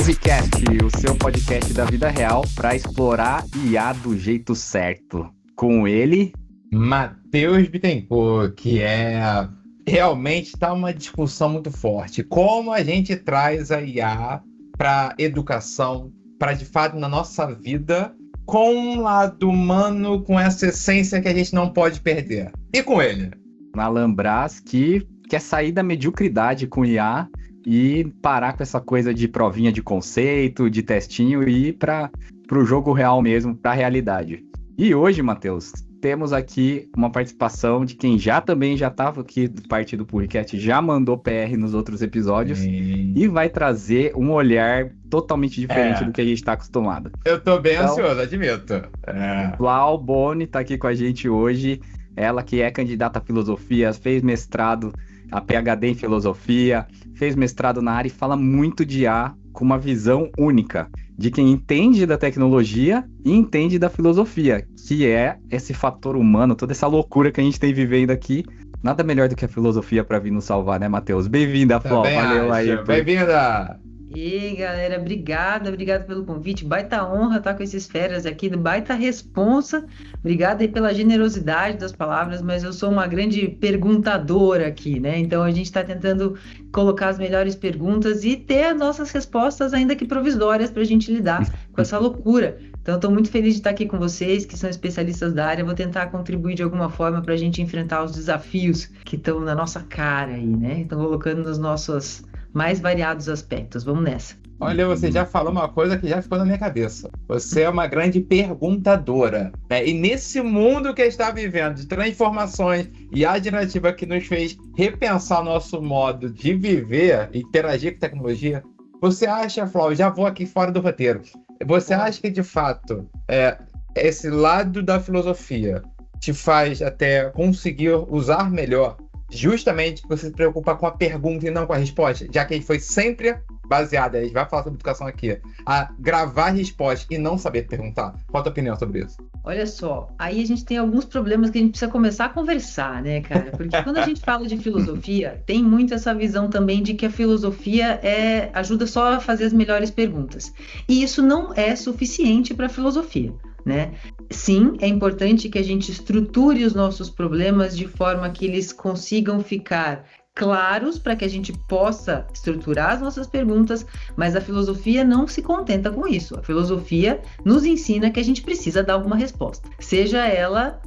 Purricast, o seu podcast da vida real para explorar IA do jeito certo. Com ele, Matheus Bittencourt, que realmente está uma discussão muito forte. Como a gente traz a IA para educação, para de fato na nossa vida, com um lado humano, com essa essência que a gente não pode perder. E com ele? Alan Braz, que quer sair da mediocridade com IA e parar com essa coisa de provinha de conceito, de testinho e ir para o jogo real mesmo, para a realidade. E hoje, Matheus, temos aqui uma participação de quem também já estava aqui parte do Purricast, já mandou PR nos outros episódios e vai trazer um olhar totalmente diferente do que a gente está acostumado. Eu tô bem ansioso, admito. Flau Boni está aqui com a gente hoje, ela que é candidata a filosofia, fez mestrado, a PhD em filosofia, fez mestrado na área e fala muito de IA com uma visão única de quem entende da tecnologia e entende da filosofia, que é esse fator humano, toda essa loucura que a gente tem vivendo aqui. Nada melhor do que a filosofia para vir nos salvar, né, Matheus? Bem-vinda, Flau. Valeu aí. Bem-vinda! E aí, galera, obrigada pelo convite, baita honra estar com esses feras aqui, baita responsa, obrigada aí pela generosidade das palavras, mas eu sou uma grande perguntadora aqui, né, então a gente está tentando colocar as melhores perguntas e ter as nossas respostas ainda que provisórias para a gente lidar com essa loucura. Então, estou muito feliz de estar aqui com vocês, que são especialistas da área. Vou tentar contribuir de alguma forma para a gente enfrentar os desafios que estão na nossa cara aí, né? Estão colocando nos nossos mais variados aspectos. Vamos nessa. Olha, você já falou uma coisa que já ficou na minha cabeça. Você é uma grande perguntadora, né? E nesse mundo que a gente está vivendo, de transformações e a generativa que nos fez repensar o nosso modo de viver e interagir com tecnologia, você acha, Flau, já vou aqui fora do roteiro, você acha que de fato esse lado da filosofia te faz até conseguir usar melhor justamente você se preocupa com a pergunta e não com a resposta, já que a gente foi sempre baseado, a gente vai falar sobre educação aqui, a gravar respostas e não saber perguntar? Qual a tua opinião sobre isso? Olha só, aí a gente tem alguns problemas que a gente precisa começar a conversar, né, cara? Porque quando a gente fala de filosofia, tem muito essa visão também de que a filosofia ajuda só a fazer as melhores perguntas. E isso não é suficiente para a filosofia, né? Sim, é importante que a gente estruture os nossos problemas de forma que eles consigam ficar claros para que a gente possa estruturar as nossas perguntas, mas a filosofia não se contenta com isso. A filosofia nos ensina que a gente precisa dar alguma resposta, seja ela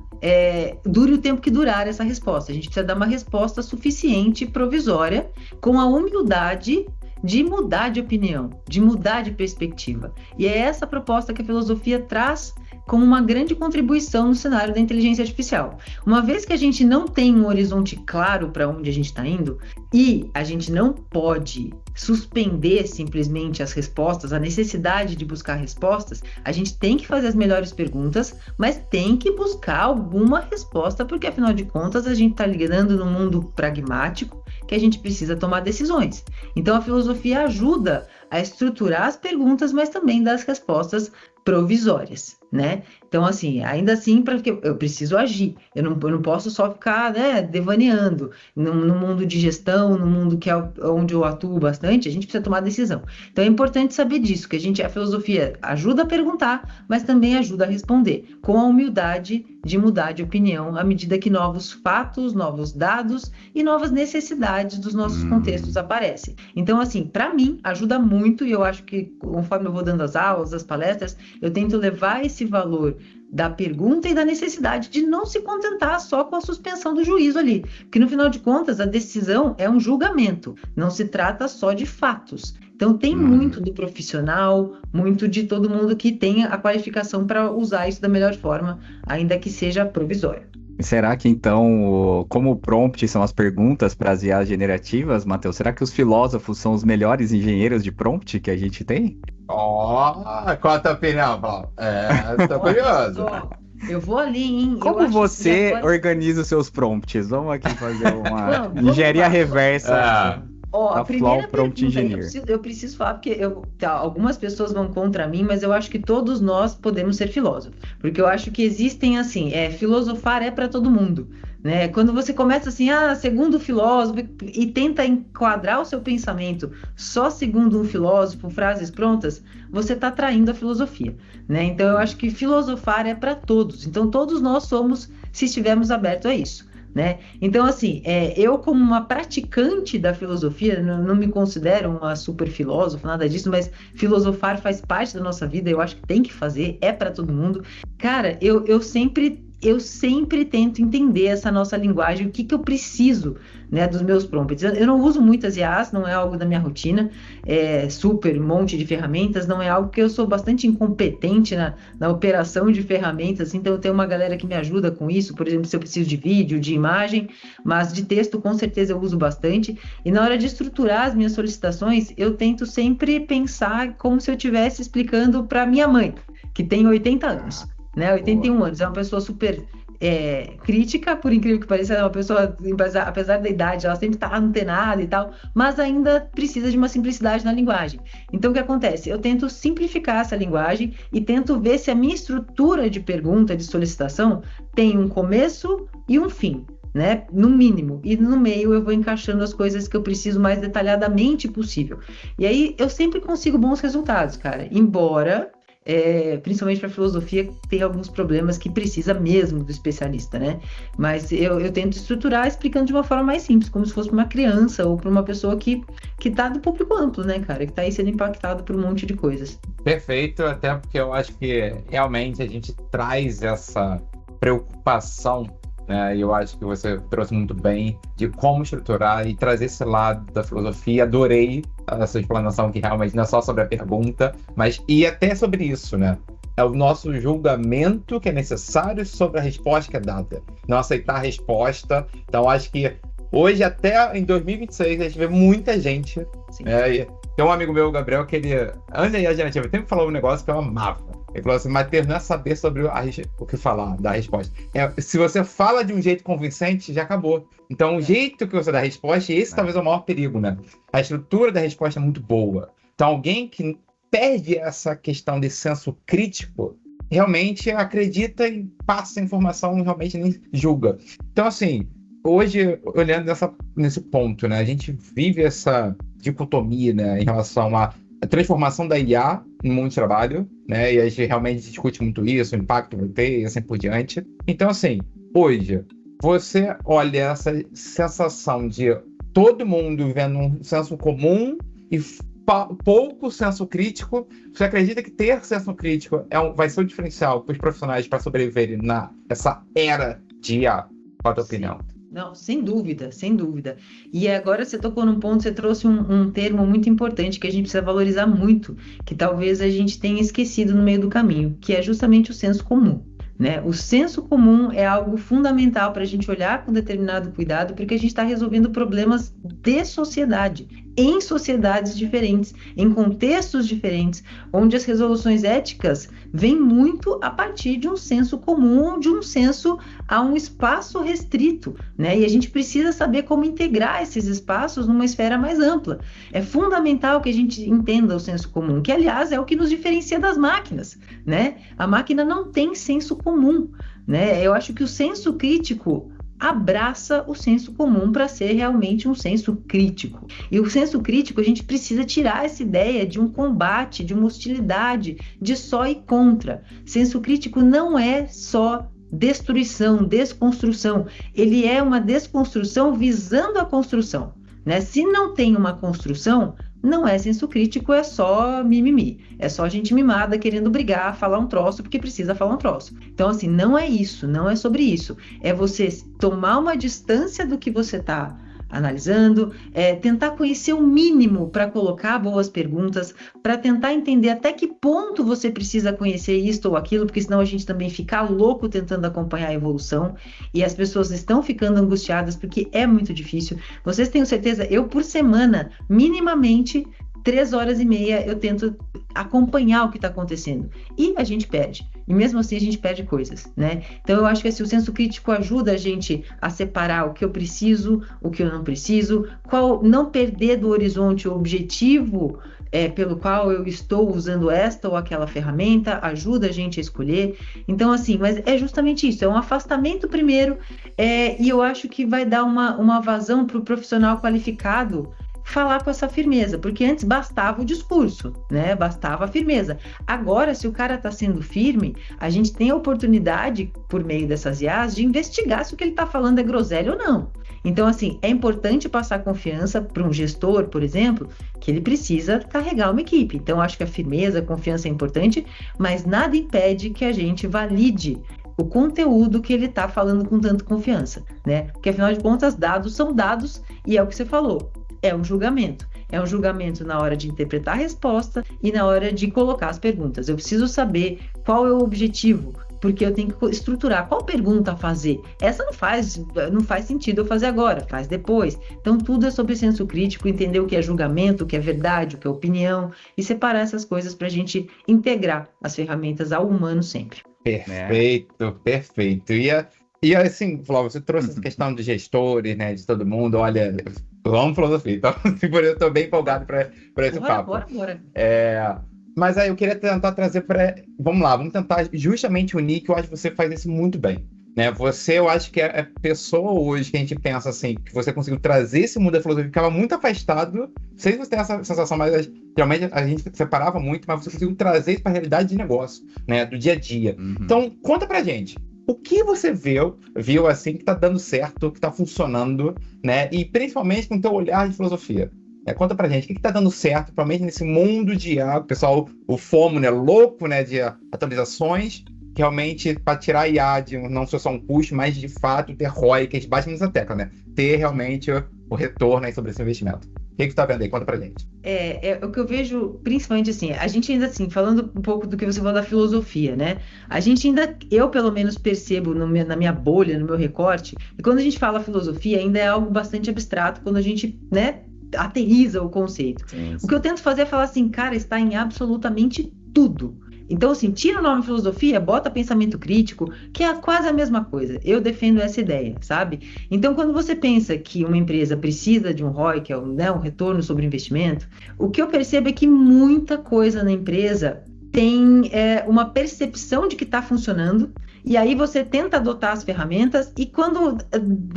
dure o tempo que durar essa resposta. A gente precisa dar uma resposta suficiente, provisória, com a humildade de mudar de opinião, de mudar de perspectiva. E é essa proposta que a filosofia traz como uma grande contribuição no cenário da inteligência artificial. Uma vez que a gente não tem um horizonte claro para onde a gente está indo, e a gente não pode suspender simplesmente as respostas, a necessidade de buscar respostas, a gente tem que fazer as melhores perguntas, mas tem que buscar alguma resposta, porque afinal de contas a gente está lidando num mundo pragmático que a gente precisa tomar decisões. Então a filosofia ajuda a estruturar as perguntas, mas também dar as respostas provisórias, né? Então, assim, ainda assim, porque eu preciso agir, eu não posso só ficar, né, devaneando. No mundo de gestão, no mundo que é onde eu atuo bastante, a gente precisa tomar decisão. Então, é importante saber disso, que a filosofia ajuda a perguntar, mas também ajuda a responder, com a humildade de mudar de opinião, à medida que novos fatos, novos dados e novas necessidades dos nossos contextos aparecem. Então, assim, para mim, ajuda muito, e eu acho que conforme eu vou dando as aulas, as palestras, eu tento levar esse valor da pergunta e da necessidade de não se contentar só com a suspensão do juízo ali, porque no final de contas a decisão é um julgamento, não se trata só de fatos. Então tem muito do profissional, muito de todo mundo que tenha a qualificação para usar isso da melhor forma, ainda que seja provisória. Será que então, como o prompt são as perguntas para as IAs generativas, Matheus, será que os filósofos são os melhores engenheiros de prompt que a gente tem? Qual a tua opinião, Paulo? Tô curioso. Eu vou ali, hein? Como você organiza os seus prompts? Vamos aqui fazer uma engenharia reversa. A primeira prompt pergunta, eu preciso falar, porque algumas pessoas vão contra mim, mas eu acho que todos nós podemos ser filósofos. Porque eu acho que existem, assim, filosofar é para todo mundo, né? Quando você começa assim, segundo o filósofo, e tenta enquadrar o seu pensamento só segundo um filósofo, frases prontas, você está traindo a filosofia, né? Então eu acho que filosofar é para todos. Então todos nós somos, se estivermos abertos a isso, né? Então, assim, eu como uma praticante da filosofia, não me considero uma super filósofa, nada disso, mas filosofar faz parte da nossa vida, eu acho que tem que fazer, é para todo mundo. Cara, eu sempre tento entender essa nossa linguagem, o que eu preciso, né, dos meus prompts. Eu não uso muitas IAs, não é algo da minha rotina, super monte de ferramentas, não é algo que eu sou bastante incompetente na operação de ferramentas, então eu tenho uma galera que me ajuda com isso, por exemplo, se eu preciso de vídeo, de imagem, mas de texto com certeza eu uso bastante, e na hora de estruturar as minhas solicitações, eu tento sempre pensar como se eu estivesse explicando para minha mãe, que tem 80 anos. Né, 81 anos, é uma pessoa super crítica, por incrível que pareça, é uma pessoa, apesar da idade, ela sempre está antenada e tal, mas ainda precisa de uma simplicidade na linguagem. Então, o que acontece? Eu tento simplificar essa linguagem e tento ver se a minha estrutura de pergunta, de solicitação, tem um começo e um fim, né? No mínimo. E no meio eu vou encaixando as coisas que eu preciso mais detalhadamente possível. E aí, eu sempre consigo bons resultados, cara, embora... principalmente para filosofia, tem alguns problemas que precisa mesmo do especialista, né? Mas eu tento estruturar explicando de uma forma mais simples, como se fosse para uma criança ou para uma pessoa que tá do público amplo, né, cara? Que tá aí sendo impactado por um monte de coisas. Perfeito, até porque eu acho que realmente a gente traz essa preocupação, né? E eu acho que você trouxe muito bem de como estruturar e trazer esse lado da filosofia. Adorei a sua explanação, que realmente não é só sobre a pergunta, mas e até sobre isso, né? É o nosso julgamento que é necessário sobre a resposta que é dada. Não aceitar a resposta. Então, acho que hoje, até em 2026, a gente vê muita gente. Tem um amigo meu, o Gabriel, que ele, antes da generativa, sempre falou um negócio que eu amava. Ele falou assim, Matheus, não é saber sobre o que falar, da resposta. Se você fala de um jeito convincente, já acabou. Então, o jeito que você dá a resposta, esse talvez é o maior perigo, né? A estrutura da resposta é muito boa. Então, alguém que perde essa questão de senso crítico, realmente acredita e passa a informação e realmente nem julga. Então, assim, hoje, olhando nesse ponto, né? A gente vive essa dicotomia, né, em relação à transformação da IA no mundo de trabalho, né? E a gente realmente discute muito isso, o impacto que vai ter e assim por diante. Então, assim, hoje, você olha essa sensação de todo mundo vivendo um senso comum e pouco senso crítico. Você acredita que ter senso crítico vai ser o diferencial para os profissionais para sobreviverem nessa era de IA? Qual a tua opinião? Não, sem dúvida, sem dúvida. E agora você tocou num ponto, você trouxe um termo muito importante que a gente precisa valorizar muito, que talvez a gente tenha esquecido no meio do caminho, que é justamente o senso comum, né? O senso comum é algo fundamental para a gente olhar com determinado cuidado, porque a gente está resolvendo problemas de sociedade, em sociedades diferentes, em contextos diferentes, onde as resoluções éticas vêm muito a partir de um senso comum, de um senso a um espaço restrito, né? E a gente precisa saber como integrar esses espaços numa esfera mais ampla. É fundamental que a gente entenda o senso comum, que, aliás, é o que nos diferencia das máquinas, né? A máquina não tem senso comum, né? Eu acho que o senso crítico abraça o senso comum para ser realmente um senso crítico. E o senso crítico, a gente precisa tirar essa ideia de um combate, de uma hostilidade, de só e contra. Senso crítico não é só destruição, desconstrução. Ele é uma desconstrução visando a construção, né? Se não tem uma construção, não é senso crítico, é só mimimi. É só gente mimada querendo brigar, falar um troço porque precisa falar um troço. Então, assim, não é isso, não é sobre isso. É você tomar uma distância do que você está analisando, tentar conhecer o mínimo para colocar boas perguntas, para tentar entender até que ponto você precisa conhecer isto ou aquilo, porque senão a gente também fica louco tentando acompanhar a evolução e as pessoas estão ficando angustiadas porque é muito difícil. Vocês têm certeza? Eu, por semana, minimamente 3 horas e meia, eu tento acompanhar o que está acontecendo. E a gente perde. e mesmo assim a gente perde coisas, né? Então eu acho que assim, o senso crítico ajuda a gente a separar o que eu preciso, o que eu não preciso, não perder do horizonte o objetivo pelo qual eu estou usando esta ou aquela ferramenta, ajuda a gente a escolher. Então, assim, mas é justamente isso, é um afastamento primeiro, e eu acho que vai dar uma vazão para o profissional qualificado falar com essa firmeza, porque antes bastava o discurso, né? Bastava a firmeza. Agora, se o cara está sendo firme, a gente tem a oportunidade, por meio dessas IAs, de investigar se o que ele está falando é groselha ou não. Então, assim, é importante passar confiança para um gestor, por exemplo, que ele precisa carregar uma equipe. Então, acho que a firmeza, a confiança é importante, mas nada impede que a gente valide o conteúdo que ele está falando com tanta confiança, né? Porque, afinal de contas, dados são dados e é o que você falou. É um julgamento. É um julgamento na hora de interpretar a resposta e na hora de colocar as perguntas. Eu preciso saber qual é o objetivo, porque eu tenho que estruturar qual pergunta fazer. Essa não faz sentido eu fazer agora, faz depois. Então, tudo é sobre senso crítico, entender o que é julgamento, o que é verdade, o que é opinião, e separar essas coisas para a gente integrar as ferramentas ao humano sempre. Perfeito. E assim, Flávio, você trouxe essa questão de gestores, né, de todo mundo. Olha, eu amo filosofia, então eu estou bem empolgado para esse papo. Bora. Mas aí eu queria tentar trazer vamos tentar justamente unir, que eu acho que você faz isso muito bem. Né? Eu acho que é a pessoa hoje que a gente pensa assim, que você conseguiu trazer esse mundo da filosofia, que ficava muito afastado. Não sei se você tem essa sensação, mas geralmente a gente separava muito, mas você conseguiu trazer isso para a realidade de negócio, né? Do dia a dia. Então, conta pra gente. O que você viu assim, que está dando certo, que está funcionando, né? E principalmente com o teu olhar de filosofia. Conta pra gente, o que está dando certo, principalmente nesse mundo de IA, o pessoal, o FOMO, né, louco, né, de atualizações, realmente para tirar a IA de não só um custo, mas de fato ter ROI, que a gente bate nessa tecla, né? Ter realmente o retorno aí sobre esse investimento. O que você está vendo aí? Conta pra gente. O que eu vejo, principalmente assim, a gente ainda assim, falando um pouco do que você falou da filosofia, né? A gente ainda, eu pelo menos percebo na minha bolha, no meu recorte, e quando a gente fala filosofia, ainda é algo bastante abstrato, quando a gente, né, aterriza o conceito. Sim. O que eu tento fazer é falar assim, cara, está em absolutamente tudo. Então, assim, tira o nome filosofia, bota pensamento crítico, que é quase a mesma coisa. Eu defendo essa ideia, sabe? Então, quando você pensa que uma empresa precisa de um ROI, que é um retorno sobre investimento, o que eu percebo é que muita coisa na empresa tem uma percepção de que está funcionando, e aí você tenta adotar as ferramentas e quando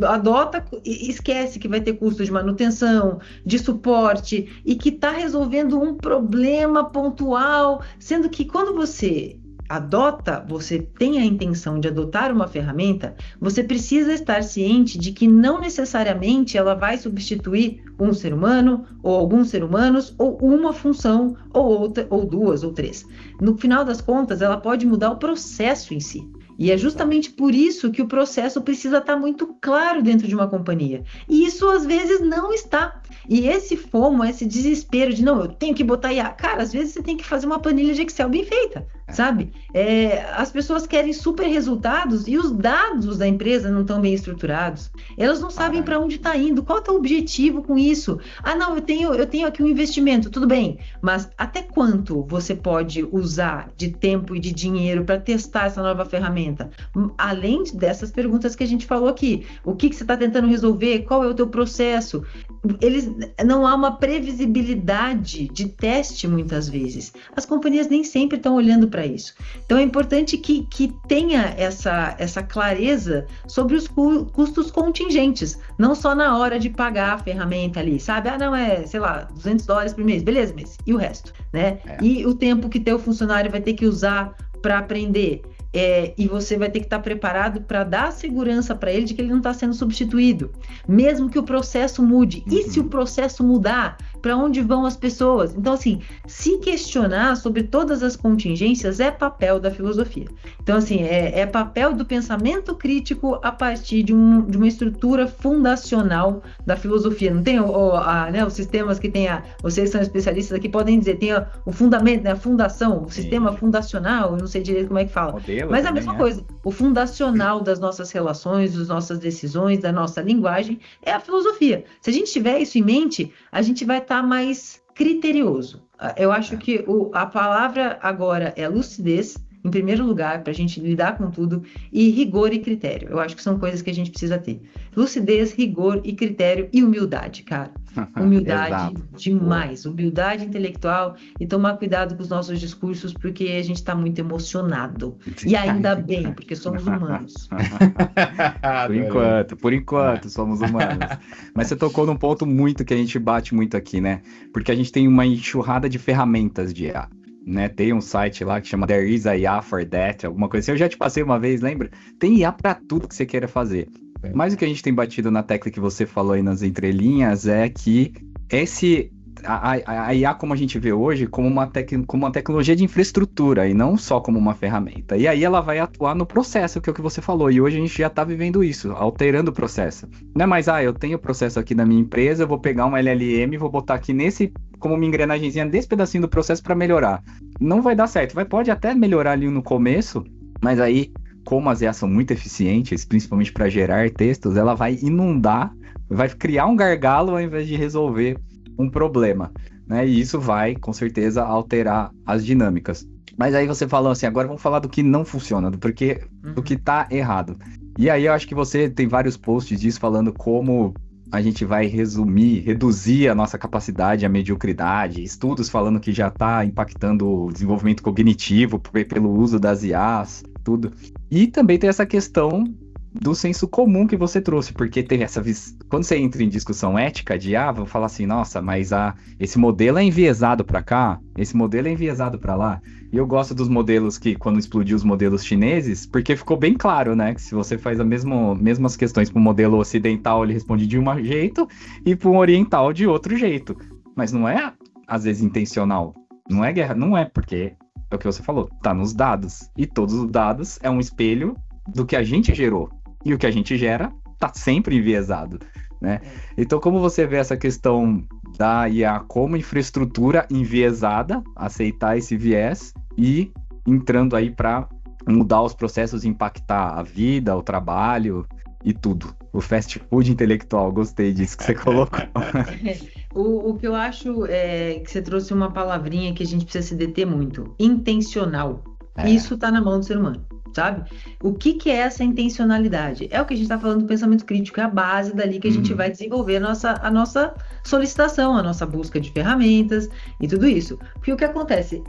adota, esquece que vai ter custo de manutenção, de suporte e que está resolvendo um problema pontual, sendo que quando você adota, você tem a intenção de adotar uma ferramenta, você precisa estar ciente de que não necessariamente ela vai substituir um ser humano, ou alguns seres humanos, ou uma função, ou outra, ou duas, ou três. No final das contas, ela pode mudar o processo em si. E é justamente por isso que o processo precisa estar muito claro dentro de uma companhia. E isso, às vezes, não está. E esse FOMO, esse desespero de, não, eu tenho que botar IA. Cara, às vezes você tem que fazer uma planilha de Excel bem feita, sabe? As pessoas querem super resultados e os dados da empresa não estão bem estruturados. Elas não sabem para onde está indo. Qual é o objetivo com isso? Ah, não, eu tenho aqui um investimento, tudo bem. Mas até quanto você pode usar de tempo e de dinheiro para testar essa nova ferramenta? Além dessas perguntas que a gente falou aqui, o que você está tentando resolver, qual é o teu processo, não há uma previsibilidade de teste muitas vezes, as companhias nem sempre estão olhando para isso, então é importante que tenha essa clareza sobre os custos contingentes, não só na hora de pagar a ferramenta ali, sabe, não sei lá, $200 por mês, beleza, mas e o resto, né, e o tempo que teu funcionário vai ter que usar para aprender, e você vai ter que estar preparado para dar segurança para ele de que ele não está sendo substituído, mesmo que o processo mude. E se o processo mudar, para onde vão as pessoas? Então, assim, se questionar sobre todas as contingências é papel da filosofia. Então, assim, é papel do pensamento crítico a partir de uma estrutura fundacional da filosofia. Não tem os sistemas que tem vocês são especialistas aqui, podem dizer, tem o fundamento, né, a fundação, o sistema fundacional, eu não sei direito como é que fala. Mas a mesma coisa, o fundacional das nossas relações, das nossas decisões, da nossa linguagem, é a filosofia. Se a gente tiver isso em mente, a gente vai estar mais criterioso. Eu acho que a palavra agora é lucidez, em primeiro lugar, para a gente lidar com tudo, e rigor e critério. Eu acho que são coisas que a gente precisa ter. Lucidez, rigor e critério e humildade, cara. Humildade demais, humildade intelectual e tomar cuidado com os nossos discursos, porque a gente está muito emocionado. E ainda bem, porque somos humanos. Por enquanto, somos humanos. Mas você tocou num ponto muito que a gente bate muito aqui, né? Porque a gente tem uma enxurrada de ferramentas de IA. Né? Tem um site lá que chama There is a IA for that, alguma coisa assim. Eu já te passei uma vez, lembra? Tem IA para tudo que você queira fazer. Mas o que a gente tem batido na tecla que você falou aí nas entrelinhas é que a IA, como a gente vê hoje, como uma tecnologia de infraestrutura e não só como uma ferramenta. E aí ela vai atuar no processo, que é o que você falou. E hoje a gente já está vivendo isso, alterando o processo. Não é mais, eu tenho o processo aqui na minha empresa, eu vou pegar um LLM e vou botar aqui como uma engrenagemzinha desse pedacinho do processo para melhorar. Não vai dar certo. Pode até melhorar ali no começo, mas aí, como as IAs são muito eficientes, principalmente para gerar textos, ela vai inundar, vai criar um gargalo ao invés de resolver um problema, né? E isso vai, com certeza, alterar as dinâmicas. Mas aí você falou assim, agora vamos falar do que não funciona, do que tá errado. E aí eu acho que você tem vários posts disso falando como a gente vai reduzir a nossa capacidade, a mediocridade, estudos falando que já está impactando o desenvolvimento cognitivo pelo uso das IAs, tudo. E também tem essa questão do senso comum que você trouxe, porque tem quando você entra em discussão ética de vou falar assim, nossa, mas esse modelo é enviesado para cá, esse modelo é enviesado para lá. E eu gosto dos modelos quando explodiu os modelos chineses, porque ficou bem claro, né, que se você faz mesmas questões para o modelo ocidental, ele responde de um jeito, e para um oriental de outro jeito. Mas não é, às vezes, intencional. Não é guerra, não é, porque é o que você falou, tá nos dados. E todos os dados é um espelho do que a gente gerou. E o que a gente gera tá sempre enviesado, né? Então, como você vê essa questão da IA como infraestrutura enviesada, aceitar esse viés e entrando aí para mudar os processos, impactar a vida, o trabalho e tudo. O fast food intelectual, gostei disso que você colocou. O que eu acho é que você trouxe uma palavrinha que a gente precisa se deter muito. Intencional. Isso tá na mão do ser humano. Sabe? O que é essa intencionalidade? É o que a gente está falando do pensamento crítico, é a base dali que a gente vai desenvolver a nossa solicitação, a nossa busca de ferramentas e tudo isso. Porque o que acontece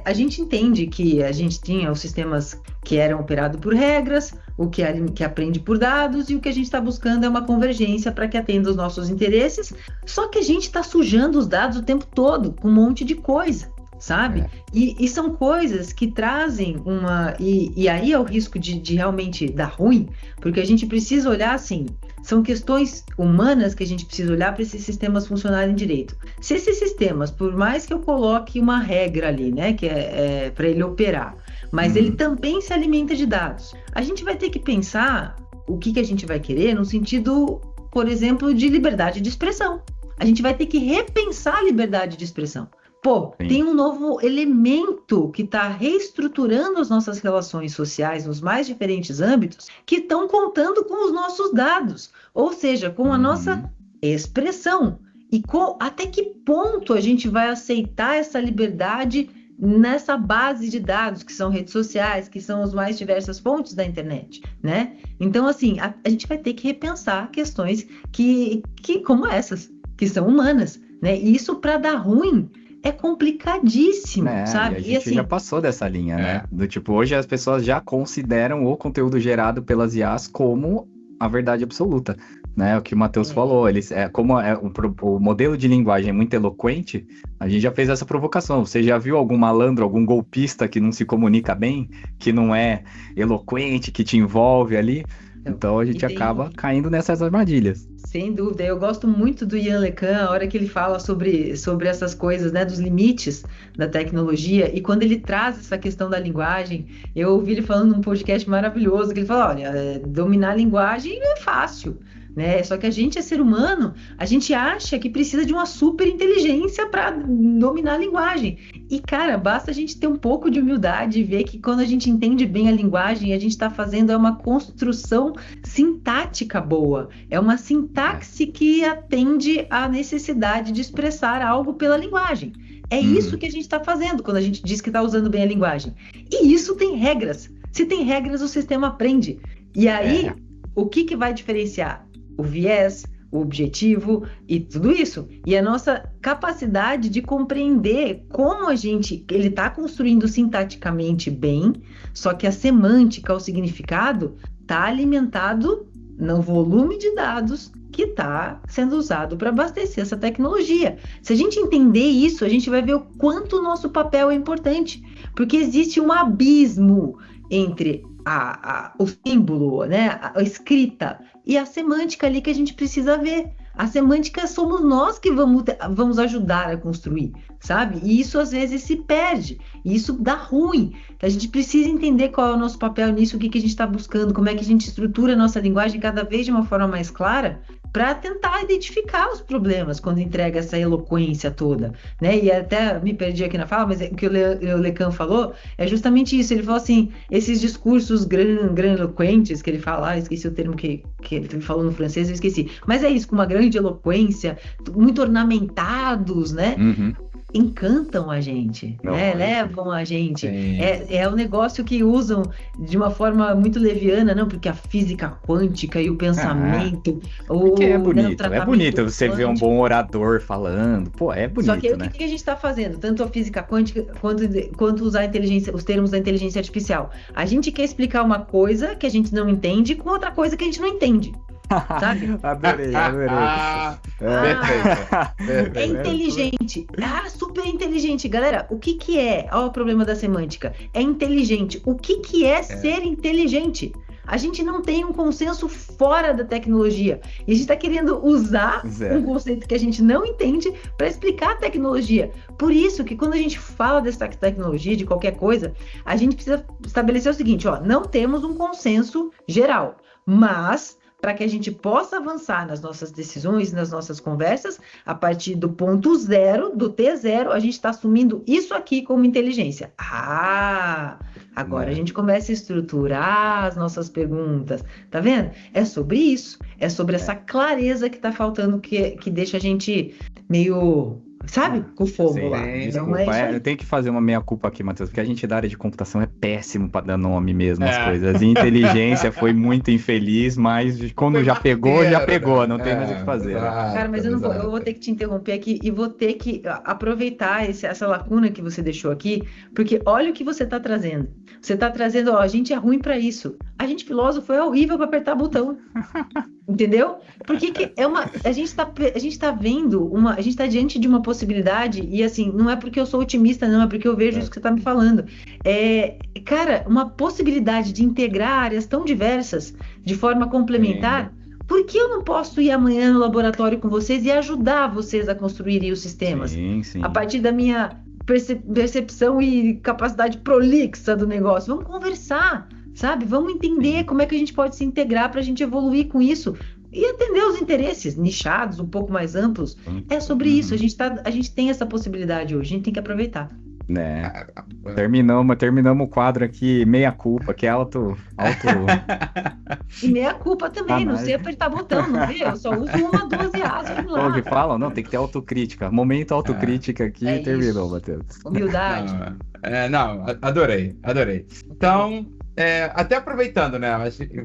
a gente entende que a gente tinha os sistemas que eram operados por regras, o que aprende por dados, e o que a gente está buscando é uma convergência para que atenda os nossos interesses, só que a gente está sujando os dados o tempo todo com um monte de coisa. Sabe? E são coisas que trazem e aí é o risco de realmente dar ruim, porque a gente precisa olhar assim, são questões humanas que a gente precisa olhar para esses sistemas funcionarem direito. Se esses sistemas, por mais que eu coloque uma regra ali, né, que é para ele operar, mas ele também se alimenta de dados, a gente vai ter que pensar o que a gente vai querer no sentido, por exemplo, de liberdade de expressão. A gente vai ter que repensar a liberdade de expressão. Sim. Tem um novo elemento que está reestruturando as nossas relações sociais nos mais diferentes âmbitos, que estão contando com os nossos dados, ou seja, com a nossa expressão. E até que ponto a gente vai aceitar essa liberdade nessa base de dados, que são redes sociais, que são as mais diversas fontes da internet, né? Então, assim, a gente vai ter que repensar questões que como essas, que são humanas, né? E isso, para dar ruim, é complicadíssimo, sabe? E a gente já passou dessa linha, né? Do tipo, hoje as pessoas já consideram o conteúdo gerado pelas IAs como a verdade absoluta, né? O que o Matheus falou, o modelo de linguagem é muito eloquente, a gente já fez essa provocação. Você já viu algum malandro, algum golpista que não se comunica bem, que não é eloquente, que te envolve ali? Então a gente acaba caindo nessas armadilhas. Sem dúvida, eu gosto muito do Yann LeCun, a hora que ele fala sobre essas coisas, né, dos limites da tecnologia, e quando ele traz essa questão da linguagem, eu ouvi ele falando num podcast maravilhoso, que ele fala, olha, dominar a linguagem é fácil, né? Só que a gente é ser humano, a gente acha que precisa de uma super inteligência para dominar a linguagem. E, cara, basta a gente ter um pouco de humildade e ver que quando a gente entende bem a linguagem, a gente está fazendo uma construção sintática boa. É uma sintaxe que atende à necessidade de expressar algo pela linguagem. É isso que a gente está fazendo quando a gente diz que está usando bem a linguagem. E isso tem regras. Se tem regras, o sistema aprende. E aí, o que vai diferenciar? O viés, o objetivo e tudo isso. E a nossa capacidade de compreender como ele está construindo sintaticamente bem, só que a semântica, o significado, está alimentado no volume de dados que está sendo usado para abastecer essa tecnologia. Se a gente entender isso, a gente vai ver o quanto o nosso papel é importante, porque existe um abismo entre o símbolo, né, a escrita e a semântica ali que a gente precisa ver. A semântica somos nós que vamos ajudar a construir, sabe? E isso às vezes se perde, e isso dá ruim. A gente precisa entender qual é o nosso papel nisso, o que a gente está buscando, como é que a gente estrutura a nossa linguagem cada vez de uma forma mais clara, para tentar identificar os problemas quando entrega essa eloquência toda, né? E até me perdi aqui na fala, mas o que o Lecan falou é justamente isso. Ele falou assim, esses discursos grandiloquentes que ele fala, esqueci o termo que ele falou no francês, eu esqueci. Mas é isso, com uma grande eloquência, muito ornamentados, né? Encantam a gente, né? Levam a gente. É um negócio que usam de uma forma muito leviana, não? Porque a física quântica e o pensamento... Porque é bonito, você ver um bom orador falando, é bonito, Só que né? O que a gente está fazendo? Tanto a física quântica quanto usar os termos da inteligência artificial. A gente quer explicar uma coisa que a gente não entende com outra coisa que a gente não entende. Sabe? Adorei. É inteligente. Super inteligente. Galera, o que é? Olha o problema da semântica. É inteligente. O que é ser inteligente? A gente não tem um consenso fora da tecnologia. E a gente está querendo usar um conceito que a gente não entende para explicar a tecnologia. Por isso que quando a gente fala dessa tecnologia, de qualquer coisa, a gente precisa estabelecer o seguinte, não temos um consenso geral, mas... para que a gente possa avançar nas nossas decisões, nas nossas conversas, a partir do ponto zero, do T0, a gente está assumindo isso aqui como inteligência. Agora a gente começa a estruturar as nossas perguntas, tá vendo? É sobre isso, é sobre essa clareza que está faltando, que deixa a gente meio... sabe? Com fogo lá. Desculpa, eu tenho que fazer uma meia-culpa aqui, Matheus, porque a gente da área de computação é péssimo para dar nome mesmo às coisas. E inteligência foi muito infeliz, mas quando já pegou, não tem mais o que fazer. Cara, mas eu vou ter que te interromper aqui e vou ter que aproveitar essa lacuna que você deixou aqui, porque olha o que você está trazendo. Você está trazendo, a gente é ruim para isso. A gente, filósofo, é horrível para apertar botão. Entendeu? Porque a gente está vendo a gente está diante de uma possibilidade, e assim, não é porque eu sou otimista, não, é porque eu vejo isso que você está me falando. Cara, uma possibilidade de integrar áreas tão diversas de forma complementar. Por que eu não posso ir amanhã no laboratório com vocês e ajudar vocês a construírem os sistemas? Sim. A partir da minha percepção e capacidade prolixa do negócio. Vamos conversar, sabe? Vamos entender como é que a gente pode se integrar para a gente evoluir com isso e atender os interesses nichados, um pouco mais amplos. É sobre isso. A gente tem essa possibilidade hoje. A gente tem que aproveitar. Né? Terminamos o quadro aqui, meia culpa, que é auto... E meia culpa também, não sei apertar botão, não vê? Eu só uso uma, duas e asas lá. O que falam? Não, tem que ter autocrítica. Momento autocrítica aqui e terminou, Matheus. Humildade. Adorei. Então, até aproveitando, né?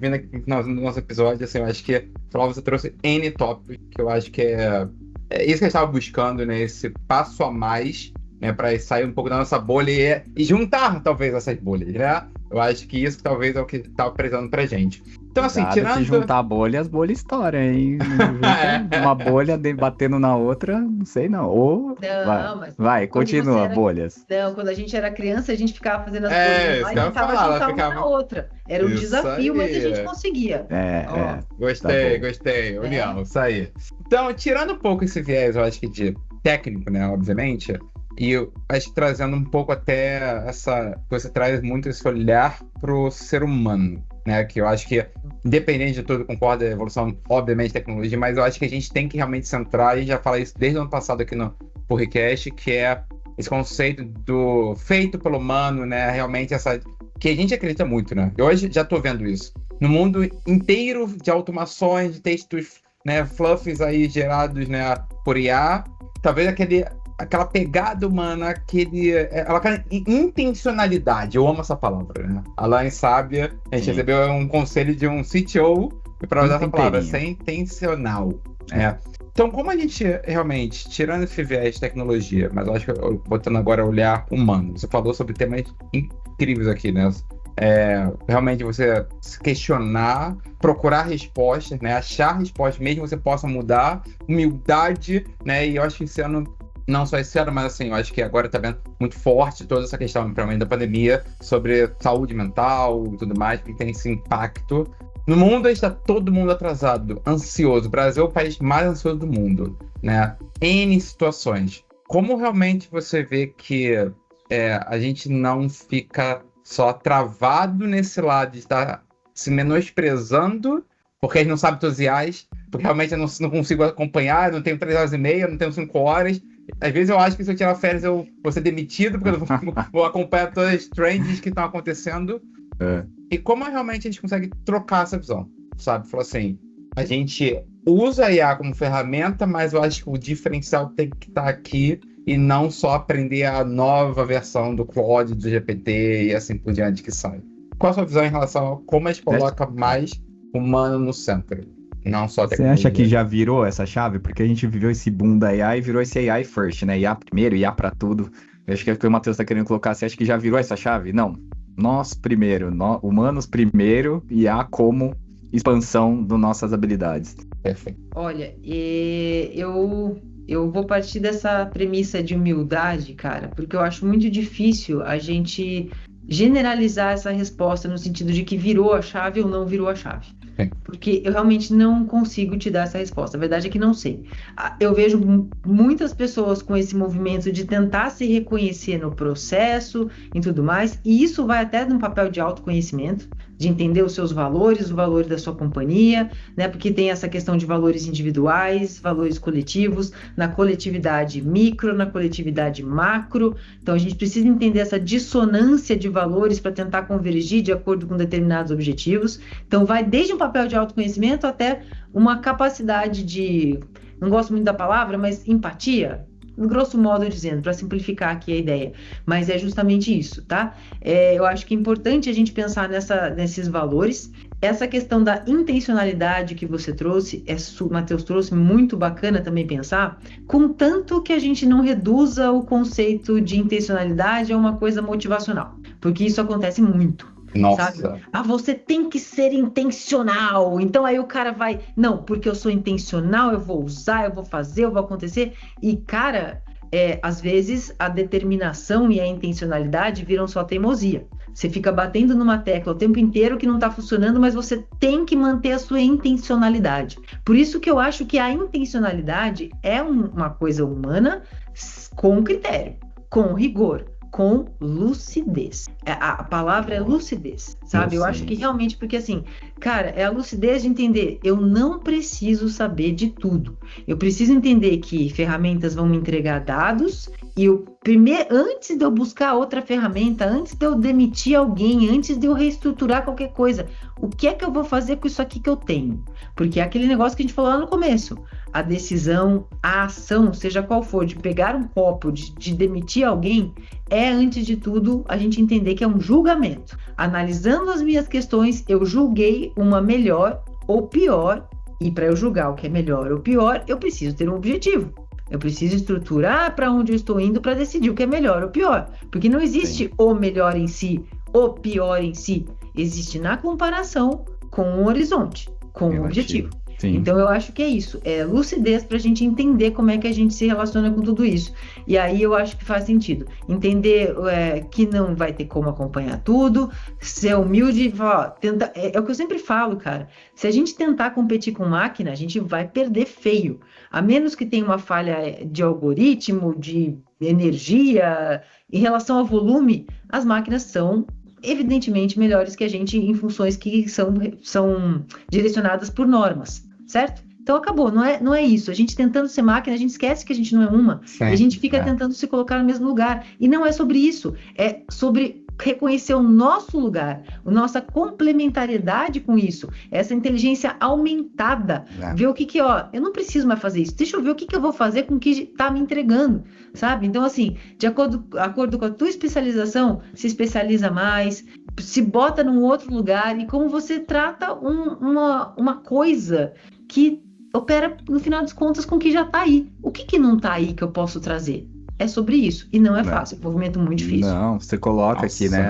Vindo aqui no nosso episódio, assim, eu acho que você trouxe N tópicos, que eu acho que é isso que a gente estava buscando, né? Esse passo a mais, né, para sair um pouco da nossa bolha e juntar, talvez, essas bolhas, né? Eu acho que isso talvez é o que tá apresentando pra gente. Então, assim, tirando... Se juntar bolha, as bolhas estouram, hein? Uma bolha batendo na outra, não sei não. Vai, continua, bolhas. Não, quando a gente era criança, a gente ficava fazendo as bolhas lá e tentava juntar uma na outra. Era um desafio, mas a gente conseguia. Gostei. União, isso aí. Então, tirando um pouco esse viés, eu acho que de técnico, né, obviamente... E eu acho que trazendo um pouco até você traz muito esse olhar pro ser humano, né? Que eu acho que, independente de tudo, concordo a evolução, obviamente, tecnologia, mas eu acho que a gente tem que realmente centrar, e já falei isso desde o ano passado aqui no podcast, que é esse conceito do feito pelo humano, né? Realmente que a gente acredita muito, né? Eu hoje já tô vendo isso. No mundo inteiro de automações, de textos, né, fluffs aí gerados, né, por IA, talvez aquela pegada humana, aquela intencionalidade. Eu amo essa palavra, né? A Lain Sábia, a gente recebeu um conselho de um CTO para usar essa palavra, ser intencional. Então, como a gente realmente, tirando esse viés de tecnologia, mas eu acho que botando agora o olhar humano, você falou sobre temas incríveis aqui, né? Realmente você se questionar, procurar respostas, né? Achar respostas, mesmo que você possa mudar, humildade, né? E eu acho que esse ano, não só esse ano, mas assim, eu acho que agora tá vendo muito forte toda essa questão, para mim, da pandemia, sobre saúde mental e tudo mais, que tem esse impacto. No mundo está todo mundo atrasado, ansioso. O Brasil é o país mais ansioso do mundo, né? N situações. Como realmente você vê que a gente não fica só travado nesse lado de estar se menosprezando, porque a gente não sabe todos os IAs, porque realmente eu não consigo acompanhar, eu não tenho 3 horas e meia, eu não tenho 5 horas. Às vezes eu acho que se eu tirar férias eu vou ser demitido, porque eu não vou acompanhar todas as trends que estão acontecendo. E como realmente a gente consegue trocar essa visão, sabe? Falar assim, a gente usa a IA como ferramenta, mas eu acho que o diferencial tem que estar aqui e não só aprender a nova versão do Claude, do GPT e assim por diante que sai. Qual a sua visão em relação a como a gente coloca mais humano no centro? Não só tecnologia. Você acha que já virou essa chave? Porque a gente viveu esse boom da AI e virou esse AI first, né? IA primeiro, IA pra tudo. Eu acho que é o que o Matheus tá querendo colocar. Você acha que já virou essa chave? Não. Nós primeiro, humanos primeiro, IA como expansão das nossas habilidades. Perfeito. Olha, eu vou partir dessa premissa de humildade, cara, porque eu acho muito difícil a gente generalizar essa resposta no sentido de que virou a chave ou não virou a chave. Porque eu realmente não consigo te dar essa resposta. A verdade é que não sei. Eu vejo muitas pessoas com esse movimento de tentar se reconhecer no processo e tudo mais, e isso vai até num papel de autoconhecimento, de entender os seus valores, o valor da sua companhia, né? Porque tem essa questão de valores individuais, valores coletivos, na coletividade micro, na coletividade macro. Então a gente precisa entender essa dissonância de valores para tentar convergir de acordo com determinados objetivos. Então vai desde um papel de autoconhecimento até uma capacidade de, não gosto muito da palavra, mas empatia, grosso modo dizendo, para simplificar aqui a ideia, mas é justamente isso, tá? Eu acho que é importante a gente pensar nesses valores. Essa questão da intencionalidade que você trouxe, Matheus trouxe, muito bacana também pensar, contanto que a gente não reduza o conceito de intencionalidade a uma coisa motivacional, porque isso acontece muito. Nossa. Sabe? Você tem que ser intencional. Então aí o cara vai, não, porque eu sou intencional, eu vou usar, eu vou fazer, eu vou acontecer. E cara, às vezes a determinação e a intencionalidade viram só teimosia. Você fica batendo numa tecla o tempo inteiro que não está funcionando, mas você tem que manter a sua intencionalidade. Por isso que eu acho que a intencionalidade é uma coisa humana com critério, com rigor, com lucidez. A palavra é lucidez, sabe? Eu acho que realmente, porque assim, cara, é a lucidez de entender, eu não preciso saber de tudo. Eu preciso entender que ferramentas vão me entregar dados e antes de eu buscar outra ferramenta, antes de eu demitir alguém, antes de eu reestruturar qualquer coisa, o que é que eu vou fazer com isso aqui que eu tenho? Porque é aquele negócio que a gente falou lá no começo, a decisão, a ação, seja qual for, de pegar um copo, de demitir alguém, antes de tudo, a gente entender que é um julgamento. Analisando as minhas questões, eu julguei uma melhor ou pior, e para eu julgar o que é melhor ou pior, eu preciso ter um objetivo. Eu preciso estruturar para onde eu estou indo para decidir o que é melhor ou pior. Porque não existe o melhor em si, o pior em si. Existe na comparação com um horizonte, com um objetivo. Sim. Então eu acho que é isso, é lucidez para a gente entender como é que a gente se relaciona com tudo isso. E aí eu acho que faz sentido entender que não vai ter como acompanhar tudo, ser humilde, tentar, é o que eu sempre falo, cara. Se a gente tentar competir com máquina, a gente vai perder feio. A menos que tenha uma falha de algoritmo, de energia, em relação ao volume, as máquinas são evidentemente melhores que a gente em funções que são direcionadas por normas, certo? Então acabou, não é isso. A gente tentando ser máquina, a gente esquece que a gente não é uma. Sim, e a gente fica tentando se colocar no mesmo lugar. E não é sobre isso, é sobre reconhecer o nosso lugar, a nossa complementariedade com isso, essa inteligência aumentada, ver o que eu não preciso mais fazer isso, deixa eu ver o que eu vou fazer com o que está me entregando, sabe? Então, assim, de acordo com a tua especialização, se especializa mais, se bota num outro lugar, e como você trata uma coisa que opera, no final das contas, com o que já está aí. O que não está aí que eu posso trazer? É sobre isso, e não é fácil, é um movimento muito difícil. Não, você coloca aqui, né,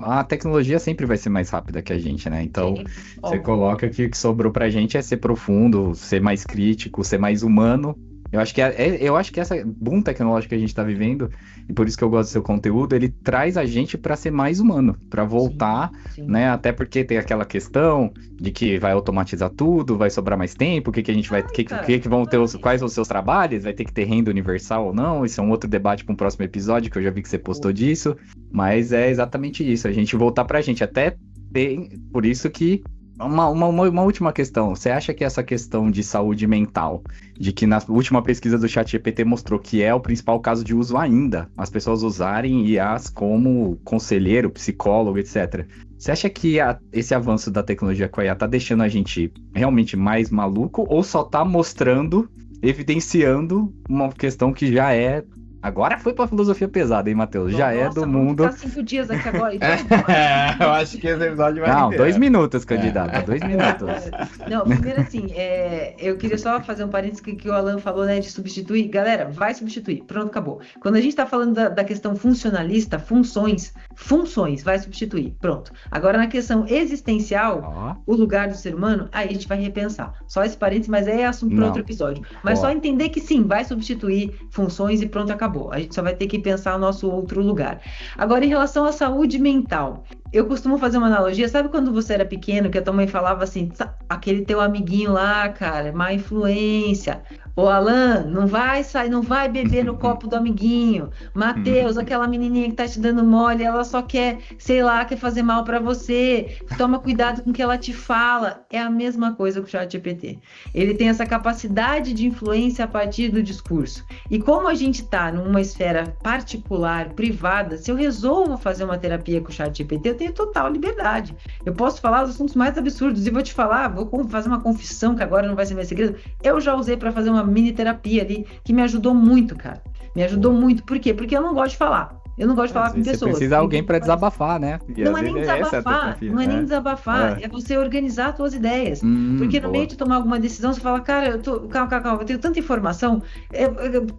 a tecnologia sempre vai ser mais rápida que a gente, né, então você coloca que o que sobrou pra gente é ser profundo, ser mais crítico, ser mais humano. Eu acho que essa boom tecnológica que a gente está vivendo, e por isso que eu gosto do seu conteúdo, ele traz a gente para ser mais humano, para voltar, né? Até porque tem aquela questão de que vai automatizar tudo, vai sobrar mais tempo, que a gente vai, que vão ter quais são os seus trabalhos, vai ter que ter renda universal ou não. Isso é um outro debate para um próximo episódio, que eu já vi que você postou disso, mas é exatamente isso, a gente voltar para a gente, até por isso que Uma última questão. Você acha que essa questão de saúde mental, de que na última pesquisa do ChatGPT mostrou que é o principal caso de uso ainda, as pessoas usarem IAs como conselheiro, psicólogo, etc. Você acha que esse avanço da tecnologia com a IA tá deixando a gente realmente mais maluco, ou só tá mostrando, evidenciando uma questão que já é... Agora foi pra filosofia pesada, hein, Matheus? Já é do mundo... Vamos ficar 5 dias aqui agora. Eu acho que esse episódio vai Não, 2 minutos, candidata, 2 minutos. Não, primeiro assim, eu queria só fazer um parênteses que o Alan falou, né, de substituir. Galera, vai substituir, pronto, acabou. Quando a gente tá falando da questão funcionalista, funções, vai substituir, pronto. Agora, na questão existencial, o lugar do ser humano, aí a gente vai repensar. Só esse parênteses, mas é assunto para outro episódio. Mas só entender que sim, vai substituir funções e pronto, acabou. A gente só vai ter que pensar o nosso outro lugar. Agora, em relação à saúde mental, eu costumo fazer uma analogia. Sabe quando você era pequeno, que a tua mãe falava assim, aquele teu amiguinho lá, cara, má influência. Ô, Alan, não vai sair, não vai beber no copo do amiguinho. Mateus, aquela menininha que tá te dando mole, ela só quer, sei lá, quer fazer mal pra você. Toma cuidado com o que ela te fala. É a mesma coisa com o ChatGPT. Ele tem essa capacidade de influência a partir do discurso. E como a gente tá numa esfera particular, privada, se eu resolvo fazer uma terapia com o ChatGPT, eu tenho total liberdade. Eu posso falar os assuntos mais absurdos e vou te falar, vou fazer uma confissão que agora não vai ser meu segredo. Eu já usei para fazer uma mini terapia ali, que me ajudou muito, cara. Me ajudou muito. Por quê? Porque eu não gosto de falar. Eu não gosto de falar com pessoas. Você precisa de alguém para desabafar, né? Não é nem desabafar, nem desabafar, é você organizar as suas ideias. Porque no meio de tomar alguma decisão, você fala, cara, calma, eu tenho tanta informação,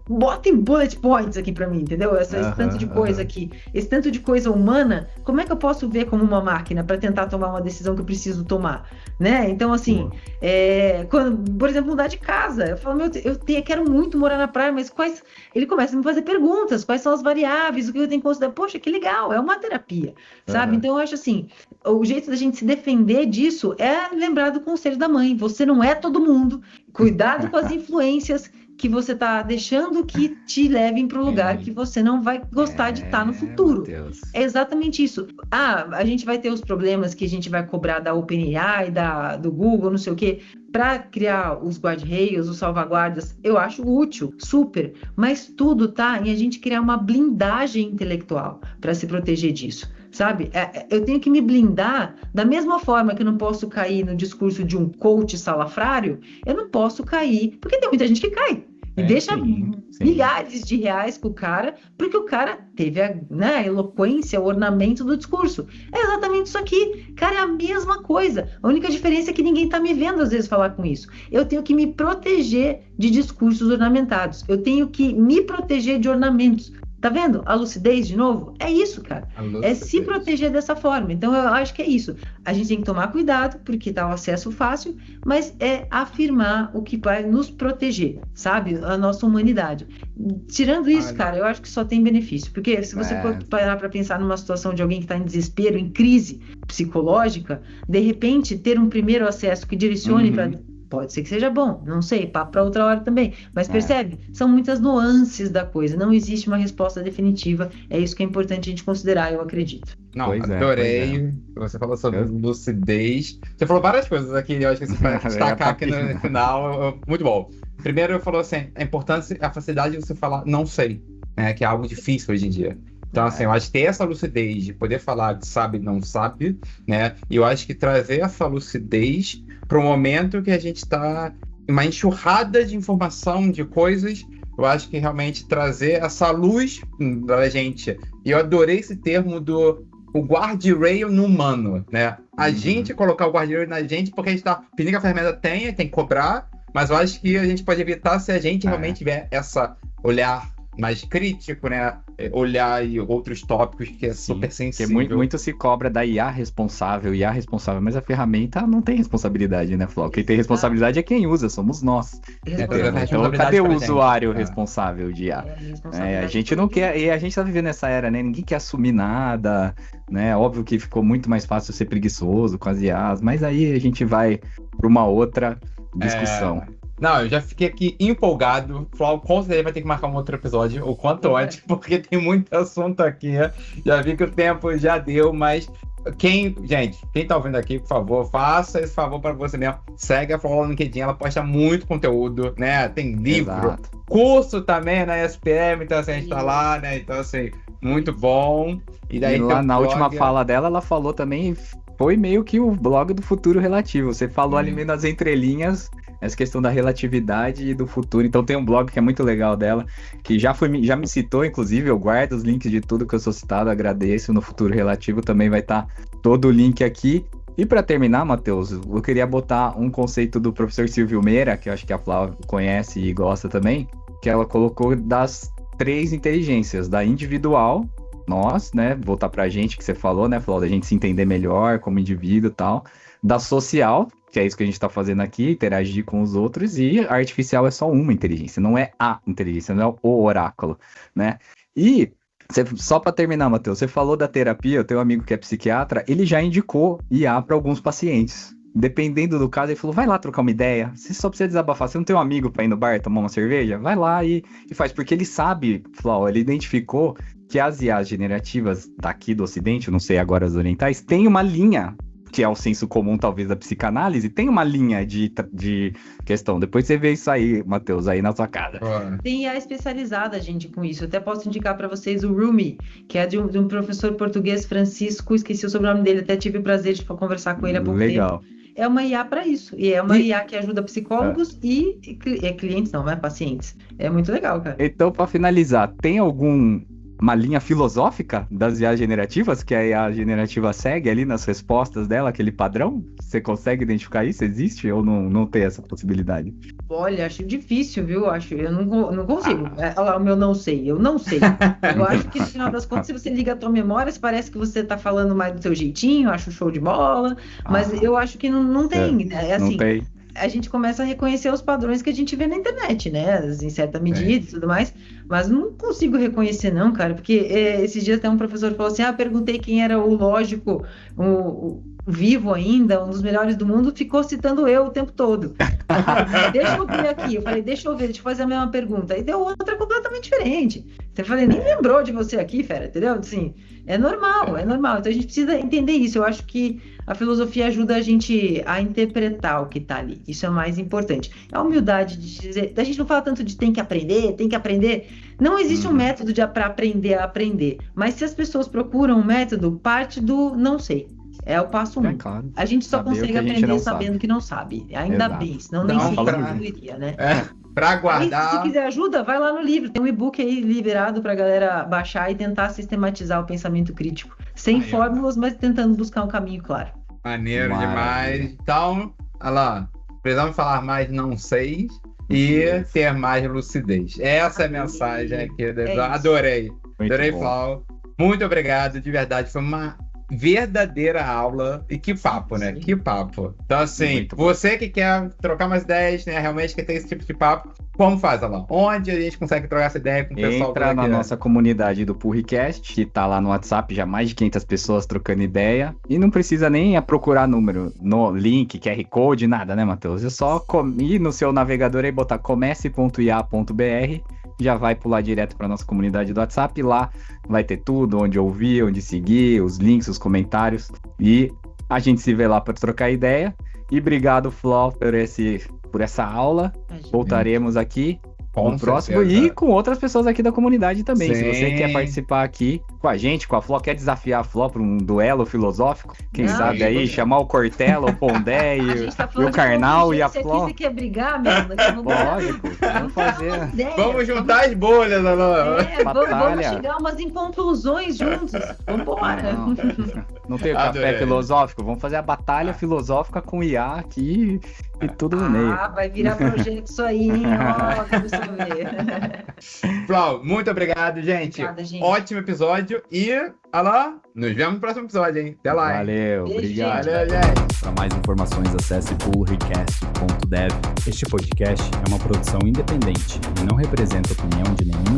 bota em bullet points aqui para mim, entendeu? Esse tanto de coisa aqui, esse tanto de coisa humana, como é que eu posso ver como uma máquina para tentar tomar uma decisão que eu preciso tomar, né? Então, assim, quando, por exemplo, mudar de casa, eu falo, eu quero muito morar na praia, mas ele começa a me fazer perguntas, quais são as variáveis, o que eu tenho que considerar? Poxa, que legal, é uma terapia, sabe? Então eu acho assim, o jeito da gente se defender disso é lembrar do conselho da mãe, você não é todo mundo, cuidado com as influências que você está deixando que te levem para o lugar que você não vai gostar de estar no futuro. É exatamente isso. A gente vai ter os problemas que a gente vai cobrar da OpenAI, do Google, não sei o quê, para criar os guardrails, os salvaguardas. Eu acho útil, super, mas tudo tá em a gente criar uma blindagem intelectual para se proteger disso. Sabe? Eu tenho que me blindar da mesma forma que eu não posso cair no discurso de um coach salafrário, eu não posso cair, porque tem muita gente que cai e deixa milhares de reais com o cara, porque o cara teve a eloquência, o ornamento do discurso. É exatamente isso aqui. Cara, é a mesma coisa. A única diferença é que ninguém tá me vendo às vezes falar com isso. Eu tenho que me proteger de discursos ornamentados. Eu tenho que me proteger de ornamentos. Tá vendo? A lucidez, de novo, é isso, cara. É se proteger dessa forma. Então, eu acho que é isso. A gente tem que tomar cuidado, porque tá o acesso fácil, mas é afirmar o que vai nos proteger, sabe? A nossa humanidade. Tirando isso, cara, eu acho que só tem benefício. Porque se você for parar pra pensar numa situação de alguém que tá em desespero, em crise psicológica, de repente, ter um primeiro acesso que direcione para... Pode ser que seja bom, não sei, papo para outra hora também. Mas percebe? São muitas nuances da coisa, não existe uma resposta definitiva. É isso que é importante a gente considerar, eu acredito. Não, adorei. Você falou sobre lucidez. Você falou várias coisas aqui, eu acho que você vai destacar aqui no final. Muito bom. Primeiro, eu falou assim, a importância, a facilidade de você falar não sei, né? Que é algo difícil hoje em dia. Então, assim, eu acho que ter essa lucidez de poder falar de sabe e não sabe, né? E eu acho que trazer essa lucidez para o momento que a gente está uma enxurrada de informação, de coisas, eu acho que realmente trazer essa luz da gente. E eu adorei esse termo o guardrail no humano, né? A gente colocar o guardrail na gente, porque a gente tá pedindo que a ferramenta tem que cobrar, mas eu acho que a gente pode evitar se a gente realmente tiver essa olhar mais crítico, né? Olhar e outros tópicos que é super sensível. Porque muito se cobra da IA responsável, mas a ferramenta não tem responsabilidade, né, Flo? Quem tem responsabilidade é quem usa, somos nós. Então, cadê o usuário responsável de IA? A gente não quer, e a gente tá vivendo essa era, né? Ninguém quer assumir nada, né? Óbvio que ficou muito mais fácil ser preguiçoso com as IAs, mas aí a gente vai para uma outra discussão. Não, eu já fiquei aqui empolgado. Flau, com certeza vai ter que marcar um outro episódio, o quanto antes, porque tem muito assunto aqui. Já vi que o tempo já deu, mas quem tá ouvindo aqui, por favor, faça esse favor para você mesmo. Segue a Flau no LinkedIn, ela posta muito conteúdo, né? Tem livro, curso também na SPM, então assim, a gente tá lá, né? Então, assim, muito bom. E daí lá na última fala dela, ela falou também, foi meio que o blog do futuro relativo. Você falou ali meio nas entrelinhas essa questão da relatividade e do futuro. Então tem um blog que é muito legal dela, que já me citou, inclusive, eu guardo os links de tudo que eu sou citado, agradeço. No Futuro Relativo também vai estar todo o link aqui. E para terminar, Matheus, eu queria botar um conceito do professor Silvio Meira, que eu acho que a Flávia conhece e gosta também, que ela colocou das 3 inteligências, da individual, nós, né, voltar pra gente, que você falou, né, Flávia, da gente se entender melhor como indivíduo e tal, da social, que é isso que a gente tá fazendo aqui, interagir com os outros, e a artificial é só uma inteligência, não é a inteligência, não é o oráculo, né? E, só para terminar, Matheus, você falou da terapia, eu tenho um amigo que é psiquiatra, ele já indicou IA para alguns pacientes. Dependendo do caso, ele falou, vai lá trocar uma ideia, você só precisa desabafar, você não tem um amigo para ir no bar tomar uma cerveja? Vai lá e faz, porque ele sabe, Flau, ele identificou que as IAs generativas daqui do Ocidente, eu não sei agora as orientais, tem uma linha, que é o senso comum, talvez, da psicanálise, tem uma linha de questão. Depois você vê isso aí, Matheus, aí na sua casa. Tem IA especializada, gente, com isso. Eu até posso indicar para vocês o Rumi, que é de um professor português, Francisco, esqueci o sobrenome dele, até tive o prazer de conversar com ele há pouco tempo. É uma IA para isso. E é uma IA que ajuda psicólogos e clientes, não é pacientes. É muito legal, cara. Então, para finalizar, tem uma linha filosófica das IAs generativas, que a IA generativa segue ali nas respostas dela, aquele padrão? Você consegue identificar isso? Existe ou não tem essa possibilidade? Olha, acho difícil, viu? Eu não consigo. Olha lá o meu não sei. Eu não sei. Eu acho que, no final das contas, se você liga a tua memória, parece que você tá falando mais do seu jeitinho, acho show de bola, mas eu acho que não tem. Assim, não tem. A gente começa a reconhecer os padrões que a gente vê na internet, né? Em certa medida e tudo mais, mas não consigo reconhecer não, cara, porque esses dias até um professor falou assim, perguntei quem era o lógico, o vivo ainda, um dos melhores do mundo, ficou citando eu o tempo todo. Deixa eu ver aqui, eu falei, deixa eu fazer a mesma pergunta, e deu outra completamente diferente. Eu falei, nem lembrou de você aqui, fera, entendeu? Assim, é normal, então a gente precisa entender isso. Eu acho que a filosofia ajuda a gente a interpretar o que está ali, isso é o mais importante. A humildade de dizer, a gente não fala tanto de tem que aprender, não existe um método para aprender a aprender, mas se as pessoas procuram um método, parte do não sei. É o passo 1. Claro. A gente só consegue aprender sabendo que não sabe. Ainda bem, senão nem sei iria, né? Para guardar. Aí, se quiser ajuda, vai lá no livro. Tem um e-book aí liberado para a galera baixar e tentar sistematizar o pensamento crítico. Sem fórmulas, mas tentando buscar um caminho claro. Maneiro demais. Então, olha lá. Precisamos falar mais não sei e ter mais lucidez. Essa é a mensagem aqui. Adorei. Adorei, Flau. Muito obrigado, de verdade. Foi uma verdadeira aula. E que papo, né? Sim. Que papo. Então, assim, você que quer trocar mais ideias, né? Realmente quer ter esse tipo de papo, como faz, Alain? Onde a gente consegue trocar essa ideia com o pessoal? Entra na nossa comunidade do Purricast, que tá lá no WhatsApp, já mais de 500 pessoas trocando ideia. E não precisa nem procurar número no link, QR Code, nada, né, Matheus? É só ir no seu navegador e botar comece.ia.br. Já vai pular direto para nossa comunidade do WhatsApp. Lá vai ter tudo, onde ouvir, onde seguir, os links, os comentários. E a gente se vê lá para trocar ideia. E obrigado, Flo, por essa aula. Voltaremos aqui. no próximo e com outras pessoas aqui da comunidade também. Sim. Se você quer participar aqui com a gente, com a Flo, quer desafiar a Flo para um duelo filosófico, quem sabe aí, chamar o Cortella, o Pondé e o Karnal e a Flo. Você quer brigar, meu? Lógico, vamos fazer. Vamos juntar as bolhas, Alô. Vamos chegar umas em conclusões juntos. Vambora. Não tem o café filosófico? Vamos fazer a batalha filosófica com o IA aqui e tudo no meio. Vai virar projeto isso aí, hein? Ó, quero saber. Flau, muito obrigado, gente. Obrigada, gente. Ótimo episódio e, alô, nos vemos no próximo episódio, hein? Até lá. Valeu, Beijo, obrigado. Valeu, gente. Para mais informações, acesse pullrecast.dev. Este podcast é uma produção independente e não representa a opinião de nenhuma